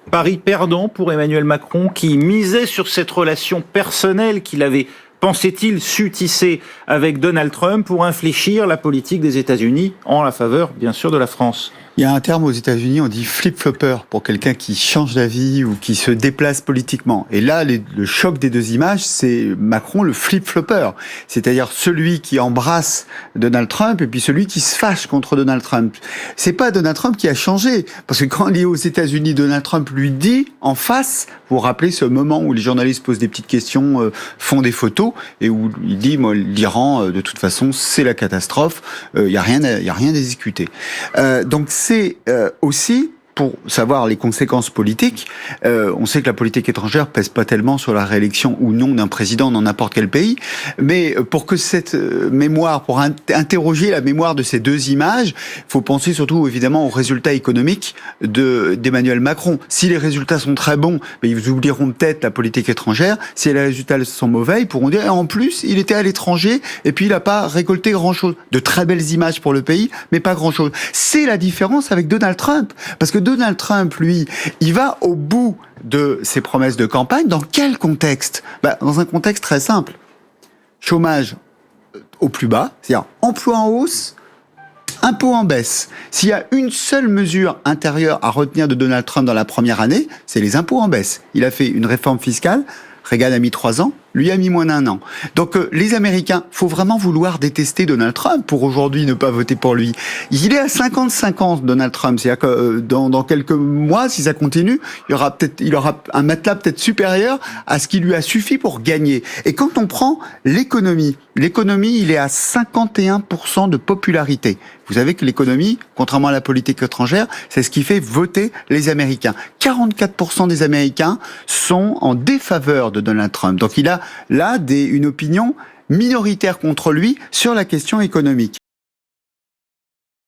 Pari perdant pour Emmanuel Macron qui misait sur cette relation personnelle qu'il avait, pensait-il, su tisser avec Donald Trump pour infléchir la politique des États-Unis en la faveur, bien sûr, de la France. Il y a un terme aux États-Unis, on dit flip-flopper, pour quelqu'un qui change d'avis ou qui se déplace politiquement. Et là, le choc des deux images, c'est Macron, le flip-flopper. C'est-à-dire celui qui embrasse Donald Trump et puis celui qui se fâche contre Donald Trump. C'est pas Donald Trump qui a changé. Parce que quand il est aux États-Unis, Donald Trump lui dit en face, vous vous rappelez ce moment où les journalistes posent des petites questions, font des photos, et où il dit, moi, l'Iran, de toute façon, c'est la catastrophe, il y a rien à discuter. Donc c'est aussi, pour savoir les conséquences politiques, on sait que la politique étrangère pèse pas tellement sur la réélection ou non d'un président dans n'importe quel pays, mais pour que cette mémoire, pour interroger la mémoire de ces deux images, il faut penser surtout évidemment aux résultats économiques d'Emmanuel Macron. Si les résultats sont très bons, ils oublieront peut-être la politique étrangère. Si les résultats sont mauvais, ils pourront dire, en plus, il était à l'étranger et puis il n'a pas récolté grand-chose. De très belles images pour le pays, mais pas grand-chose. C'est la différence avec Donald Trump, parce que Donald Trump, lui, il va au bout de ses promesses de campagne. Dans quel contexte ? Dans un contexte très simple. Chômage au plus bas, c'est-à-dire emploi en hausse, impôts en baisse. S'il y a une seule mesure intérieure à retenir de Donald Trump dans la première année, c'est les impôts en baisse. Il a fait une réforme fiscale, Reagan a mis 3 ans, lui a mis moins d'1 an. Donc les Américains, faut vraiment vouloir détester Donald Trump pour aujourd'hui ne pas voter pour lui. Il est à 50-50 Donald Trump, c'est-à-dire que dans quelques mois, si ça continue, il aura un matelas peut-être supérieur à ce qui lui a suffi pour gagner. Et quand on prend l'économie, il est à 51% de popularité. Vous savez que l'économie, contrairement à la politique étrangère, c'est ce qui fait voter les Américains. 44% des Américains sont en défaveur de Donald Trump. Donc il a là une opinion minoritaire contre lui sur la question économique.